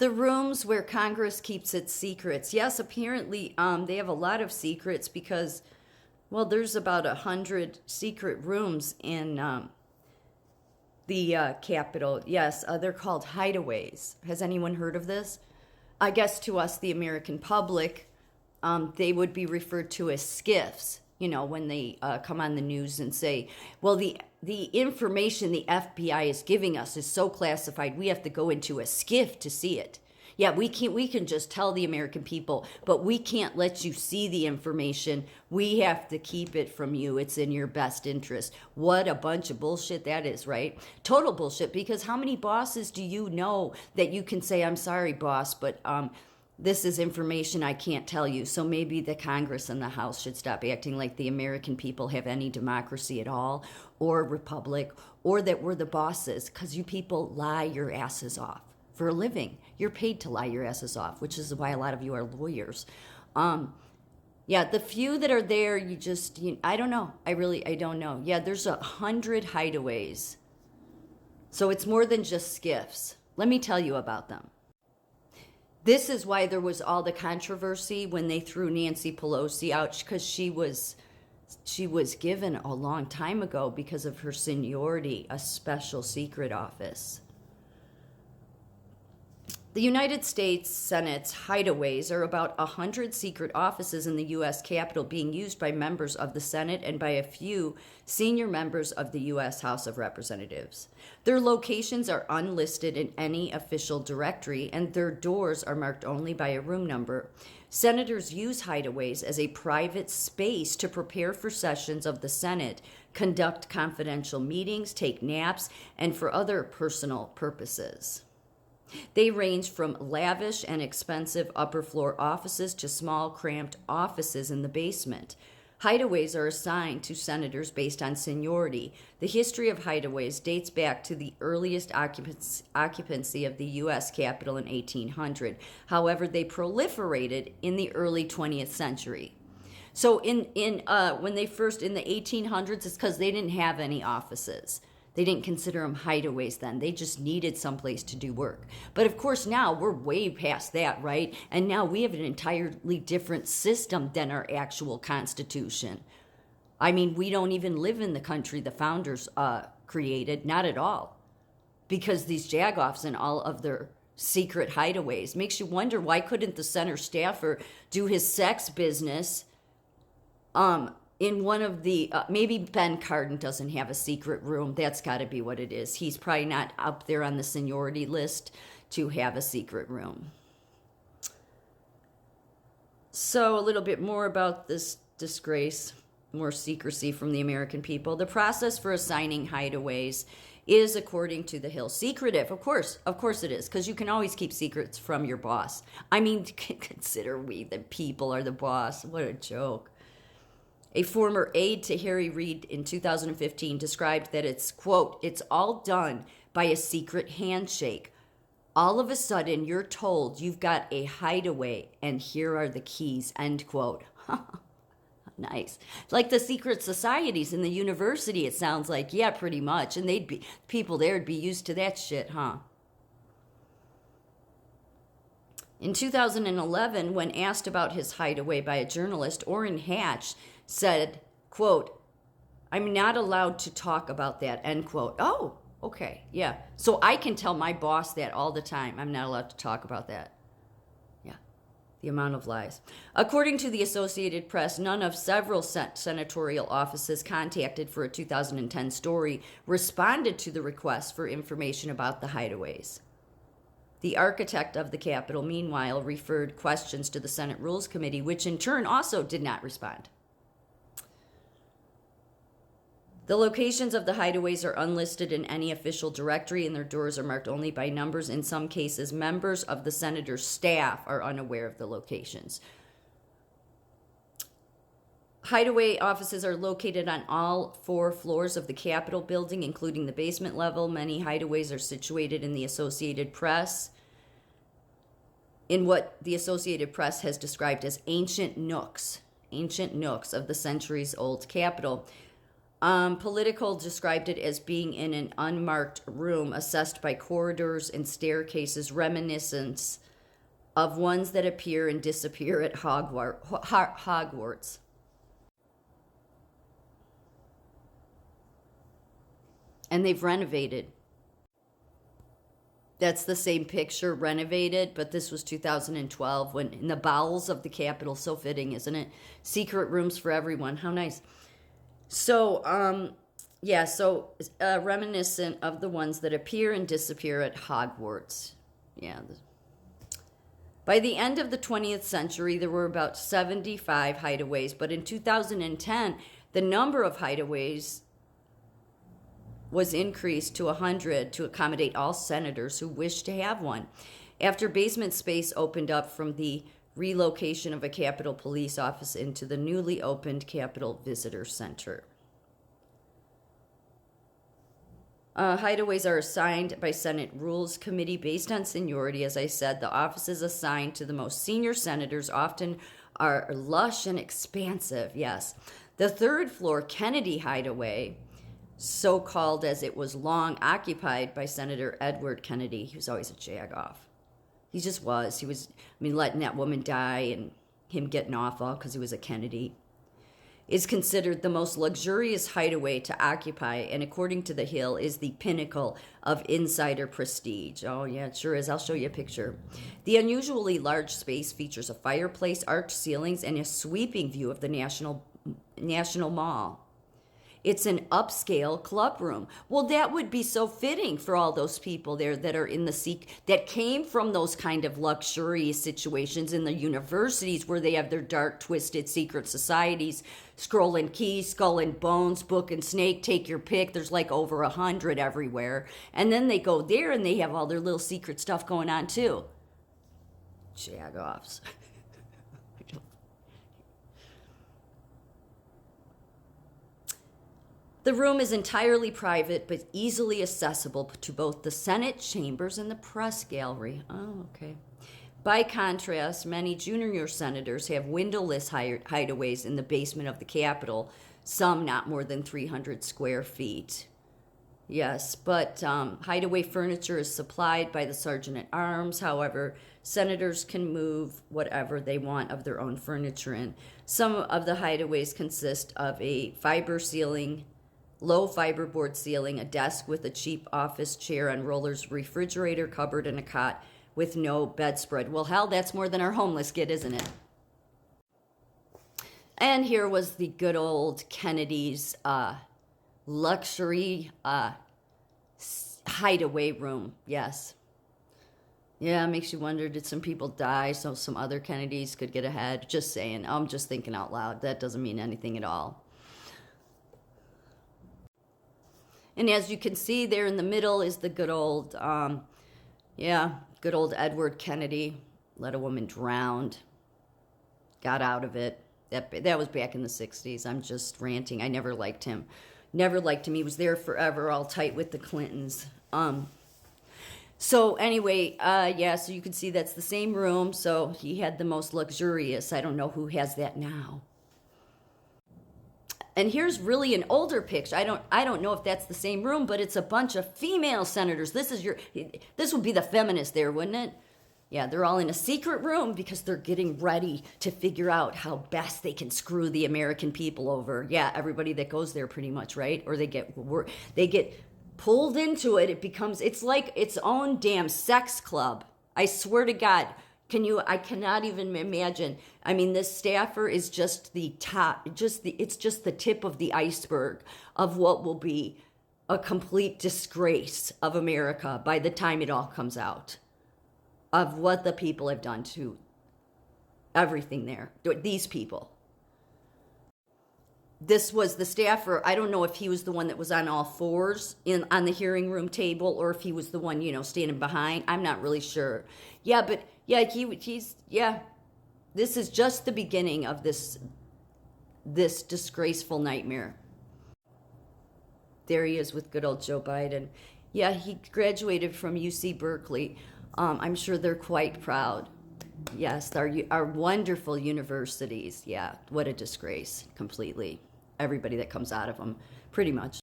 The rooms where Congress keeps its secrets. Yes, apparently they have a lot of secrets because, well, there's about 100 secret rooms in the Capitol. Yes, they're called hideaways. Has anyone heard of this? I guess to us, the American public, they would be referred to as skiffs. You know, when they come on the news and say, well, the information the FBI is giving us is so classified, we have to go into a skiff to see it. Yeah, we can just tell the American people, but we can't let you see the information. We have to keep it from you. It's in your best interest. What a bunch of bullshit that is, right? Total bullshit, because how many bosses do you know that you can say, I'm sorry, boss, but this is information I can't tell you. So maybe the Congress and the House should stop acting like the American people have any democracy at all, or republic, or that we're the bosses, because you people lie your asses off for a living. You're paid to lie your asses off, which is why a lot of you are lawyers. Yeah, the few that are there, I don't know. I don't know. Yeah, there's 100 hideaways. So it's more than just skiffs. Let me tell you about them. This is why there was all the controversy when they threw Nancy Pelosi out, because she was given a long time ago, because of her seniority, a special secret office. The United States Senate's hideaways are about 100 secret offices in the U.S. Capitol being used by members of the Senate and by a few senior members of the U.S. House of Representatives. Their locations are unlisted in any official directory, and their doors are marked only by a room number. Senators use hideaways as a private space to prepare for sessions of the Senate, conduct confidential meetings, take naps, and for other personal purposes. They range from lavish and expensive upper floor offices to small, cramped offices in the basement. Hideaways are assigned to senators based on seniority. The history of hideaways dates back to the earliest occupancy of the U.S. Capitol in 1800. However, they proliferated in the early 20th century. So when they first, in the 1800s, it's because they didn't have any offices. They didn't consider them hideaways then. They just needed someplace to do work. But of course now we're way past that, right? And now we have an entirely different system than our actual Constitution. I mean, we don't even live in the country the founders created, not at all. Because these jagoffs and all of their secret hideaways makes you wonder, why couldn't the center staffer do his sex business in one of the, maybe Ben Cardin doesn't have a secret room. That's got to be what it is. He's probably not up there on the seniority list to have a secret room. So a little bit more about this disgrace, more secrecy from the American people. The process for assigning hideaways is, according to The Hill, secretive. Of course it is, because you can always keep secrets from your boss. I mean, consider we the people are the boss. What a joke. A former aide to Harry Reid in 2015 described that it's, quote, it's all done by a secret handshake. All of a sudden, you're told you've got a hideaway and here are the keys, end quote. Nice. Like the secret societies in the university, it sounds like. Yeah, pretty much. And people there would be used to that shit, huh? In 2011, when asked about his hideaway by a journalist, Orrin Hatch said, quote, I'm not allowed to talk about that, end quote. Oh, okay, yeah. So I can tell my boss that all the time. I'm not allowed to talk about that. Yeah, the amount of lies. According to the Associated Press, none of several senatorial offices contacted for a 2010 story responded to the request for information about the hideaways. The architect of the Capitol, meanwhile, referred questions to the Senate Rules Committee, which in turn also did not respond. The locations of the hideaways are unlisted in any official directory, and their doors are marked only by numbers. In some cases, members of the senator's staff are unaware of the locations. Hideaway offices are located on all 4 floors of the Capitol building, including the basement level. Many hideaways are situated in the Associated Press, in what the Associated Press has described as ancient nooks of the centuries-old Capitol. Political described it as being in an unmarked room assessed by corridors and staircases reminiscent of ones that appear and disappear at Hogwarts. And they've renovated. That's the same picture, renovated, but this was 2012 when in the bowels of the Capitol. So fitting, isn't it? Secret rooms for everyone. How nice. So, reminiscent of the ones that appear and disappear at Hogwarts. Yeah. By the end of the 20th century, there were about 75 hideaways, but in 2010, the number of hideaways was increased to 100 to accommodate all senators who wished to have one. After basement space opened up from the relocation of a Capitol Police office into the newly opened Capitol Visitor Center. Hideaways are assigned by Senate Rules Committee based on seniority. As I said, the offices assigned to the most senior senators often are lush and expansive, yes. The third floor Kennedy Hideaway, so called as it was long occupied by Senator Edward Kennedy. He was always a jagoff. He just was. He was, letting that woman die and him getting off all because he was a Kennedy. Is considered the most luxurious hideaway to occupy, and according to The Hill, is the pinnacle of insider prestige. Oh, yeah, it sure is. I'll show you a picture. The unusually large space features a fireplace, arched ceilings, and a sweeping view of the National Mall. It's an upscale club room. Well, that would be so fitting for all those people there that are in that came from those kind of luxurious situations in the universities where they have their dark, twisted secret societies. Scroll and Key, Skull and Bones, Book and Snake, take your pick. There's like over 100 everywhere. And then they go there and they have all their little secret stuff going on too. Jagoffs. The room is entirely private but easily accessible to both the Senate chambers and the press gallery. Oh, okay. By contrast, many junior senators have windowless hideaways in the basement of the Capitol, some not more than 300 square feet. Yes, but hideaway furniture is supplied by the Sergeant at Arms. However, senators can move whatever they want of their own furniture in. Some of the hideaways consist of a low fiberboard ceiling, a desk with a cheap office chair and rollers, refrigerator, cupboard, and a cot with no bedspread. Well, hell, that's more than our homeless get, isn't it? And here was the good old Kennedy's luxury hideaway room. Yes. Yeah, it makes you wonder, did some people die so some other Kennedys could get ahead? Just saying. I'm just thinking out loud. That doesn't mean anything at all. And as you can see there in the middle is the good old, good old Edward Kennedy. Let a woman drown. Got out of it. That was back in the 60s. I'm just ranting. I never liked him. Never liked him. He was there forever, all tight with the Clintons. So anyway, so you can see that's the same room. So he had the most luxurious. I don't know who has that now. And here's really an older picture. I don't know if that's the same room, but it's a bunch of female senators. This would be the feminist there, wouldn't it? Yeah, they're all in a secret room because they're getting ready to figure out how best they can screw the American people over. Yeah, everybody that goes there pretty much, right? Or they get pulled into it. It's like its own damn sex club. I swear to God. I cannot even imagine. I mean, this staffer is just the top, it's just the tip of the iceberg of what will be a complete disgrace of America by the time it all comes out, of what the people have done to everything there, these people. This was the staffer. I don't know if he was the one that was on all fours on the hearing room table or if he was the one, standing behind. I'm not really sure. Yeah, but yeah, this is just the beginning of this disgraceful nightmare. There he is with good old Joe Biden. Yeah, he graduated from UC Berkeley. I'm sure they're quite proud. Yes, our wonderful universities. Yeah, what a disgrace, completely. Everybody that comes out of them. pretty much.